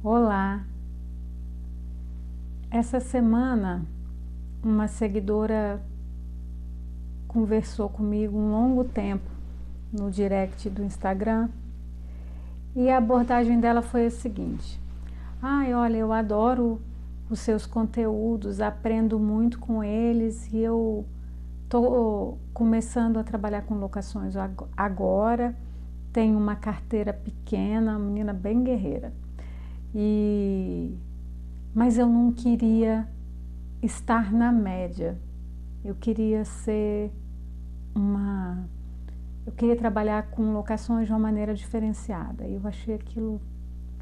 Olá! Essa semana uma seguidora conversou comigo um longo tempo no direct do Instagram e a abordagem dela foi a seguinte: ai, olha, eu adoro os seus conteúdos, aprendo muito com eles e eu tô começando a trabalhar com locações agora, tenho uma carteira pequena, uma menina bem guerreira. Mas eu não queria estar na média. Eu queria eu queria trabalhar com locações de uma maneira diferenciada. Eu achei aquilo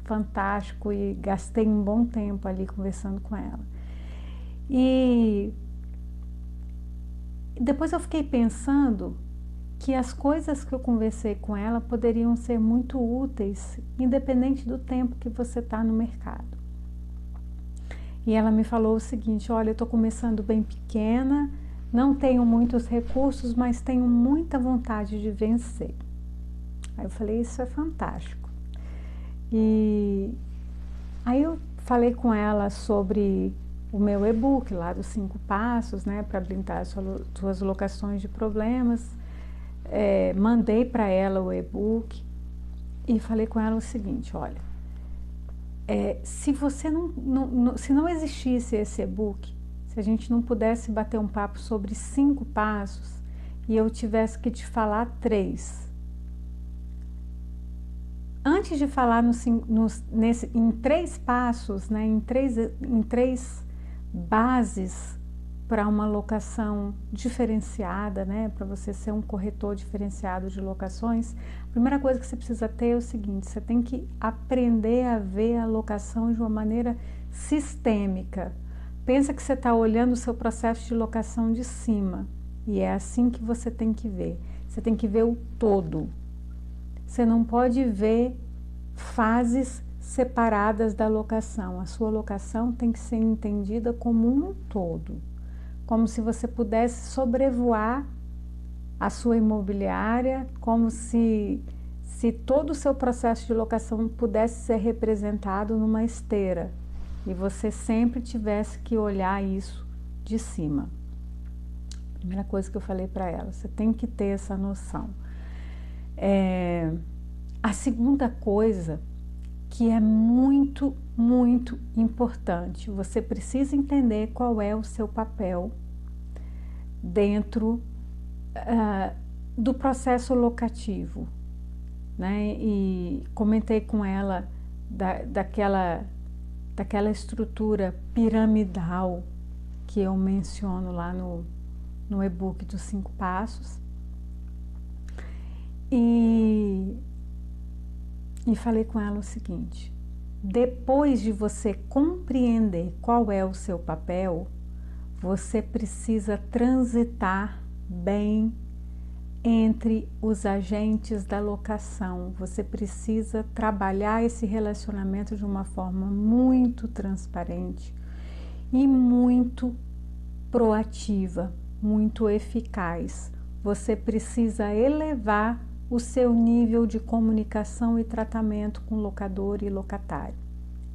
fantástico e gastei um bom tempo ali conversando com ela. E depois eu fiquei pensando que as coisas que eu conversei com ela poderiam ser muito úteis, independente do tempo que você está no mercado. E ela me falou o seguinte: olha, eu estou começando bem pequena, não tenho muitos recursos, mas tenho muita vontade de vencer. Aí eu falei: isso é fantástico. E aí eu falei com ela sobre o meu e-book lá dos 5 passos, né, para blindar as suas locações de problemas. Mandei para ela o e-book e falei com ela o seguinte: olha, se você se não existisse esse e-book, se a gente não pudesse bater um papo sobre 5 passos e eu tivesse que te falar 3, antes de falar em 3 passos, né, em três bases para uma locação diferenciada, né, para você ser um corretor diferenciado de locações, a primeira coisa que você precisa ter é o seguinte: você tem que aprender a ver a locação de uma maneira sistêmica. Pensa que você está olhando o seu processo de locação de cima, e é assim que você tem que ver. Você tem que ver o todo. Você não pode ver fases separadas da locação. A sua locação tem que ser entendida como um todo, como se você pudesse sobrevoar a sua imobiliária, como se todo o seu processo de locação pudesse ser representado numa esteira e você sempre tivesse que olhar isso de cima. Primeira coisa que eu falei para ela: você tem que ter essa noção. A segunda coisa, que é muito, muito importante, você precisa entender qual é o seu papel dentro do processo locativo, né? E comentei com ela daquela estrutura piramidal que eu menciono lá no e-book dos 5 passos. E falei com ela o seguinte: depois de você compreender qual é o seu papel, você precisa transitar bem entre os agentes da locação. Você precisa trabalhar esse relacionamento de uma forma muito transparente e muito proativa, muito eficaz. Você precisa elevar o seu nível de comunicação e tratamento com locador e locatário.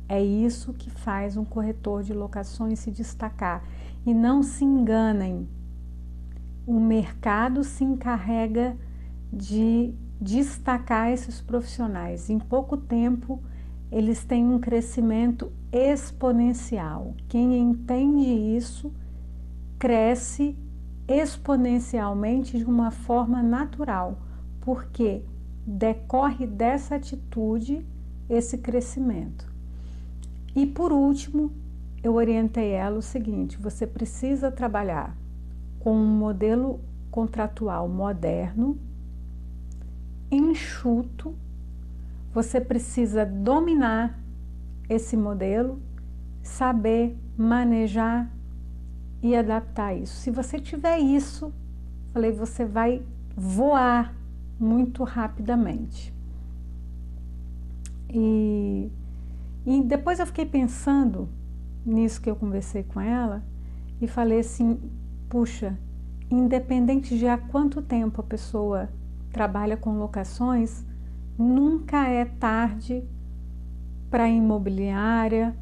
É isso que faz um corretor de locações se destacar. E não se enganem, o mercado se encarrega de destacar esses profissionais. Em pouco tempo, eles têm um crescimento exponencial. Quem entende isso cresce exponencialmente de uma forma natural, porque decorre dessa atitude esse crescimento. E por último, eu orientei ela o seguinte: você precisa trabalhar com um modelo contratual moderno, enxuto. Você precisa dominar esse modelo, saber manejar e adaptar isso. Se você tiver isso, falei, você vai voar muito rapidamente. E depois eu fiquei pensando nisso que eu conversei com ela e falei assim: puxa, independente de há quanto tempo a pessoa trabalha com locações, nunca é tarde para a imobiliária,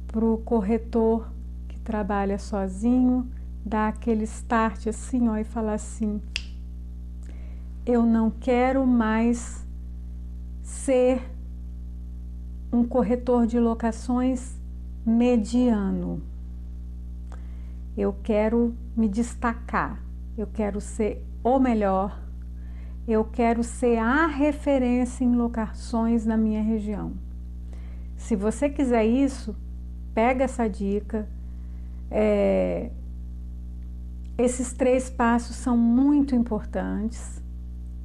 para o corretor que trabalha sozinho, dar aquele start assim, ó, e falar assim: eu não quero mais ser um corretor de locações mediano. Eu quero me destacar, eu quero ser o melhor, eu quero ser a referência em locações na minha região. Se você quiser isso, pega essa dica. Esses 3 passos são muito importantes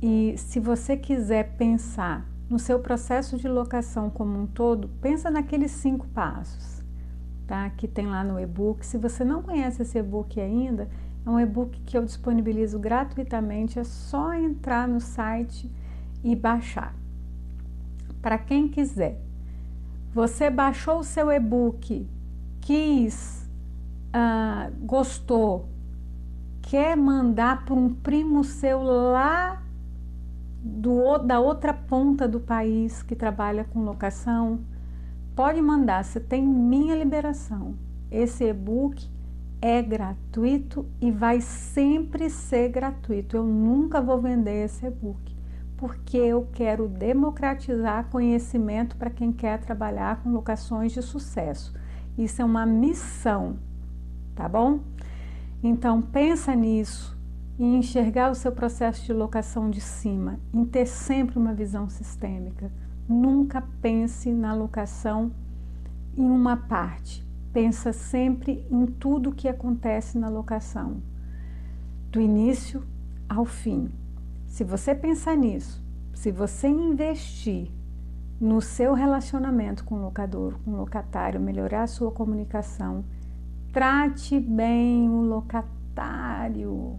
e se você quiser pensar no seu processo de locação como um todo, pensa naqueles 5 passos, tá? Que tem lá no e-book. Se você não conhece esse e-book ainda, é um e-book que eu disponibilizo gratuitamente, é só entrar no site e baixar. Para quem quiser, você baixou o seu e-book, gostou, quer mandar para um primo seu lá da outra ponta do país que trabalha com locação, pode mandar, você tem minha liberação. Esse e-book é gratuito e vai sempre ser gratuito. Eu nunca vou vender esse e-book, porque eu quero democratizar conhecimento para quem quer trabalhar com locações de sucesso. Isso é uma missão, tá bom? Então pensa nisso, em enxergar o seu processo de locação de cima, em ter sempre uma visão sistêmica. Nunca pense na locação em uma parte. Pensa sempre em tudo que acontece na locação, do início ao fim. Se você pensar nisso, se você investir no seu relacionamento com o locador, com o locatário, melhorar a sua comunicação, trate bem o locatário.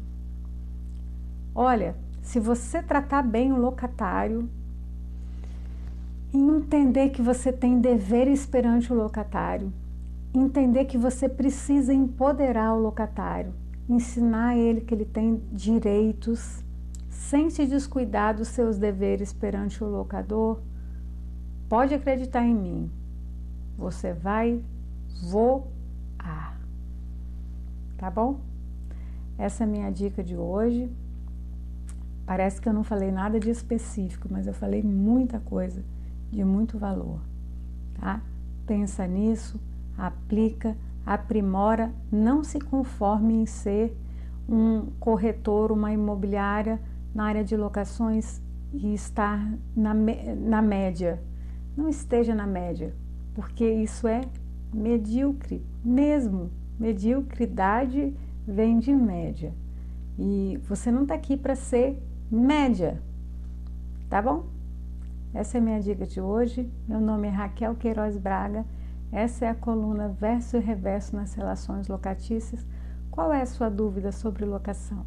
Olha, se você tratar bem o locatário e entender que você tem deveres perante o locatário, entender que você precisa empoderar o locatário, ensinar ele que ele tem direitos, sem se descuidar dos seus deveres perante o locador, pode acreditar em mim, você vai voar, tá bom? Essa é a minha dica de hoje. Parece que eu não falei nada de específico, mas eu falei muita coisa de muito valor, tá? Pensa nisso, aplica, aprimora, não se conforme em ser um corretor, uma imobiliária na área de locações e estar na média. Não esteja na média, porque isso é medíocre mesmo. Mediocridade vem de média. E você não está aqui para ser média, tá bom? Essa é a minha dica de hoje. Meu nome é Raquel Queiroz Braga. Essa é a coluna Verso e Reverso nas relações locatícias. Qual é a sua dúvida sobre locação?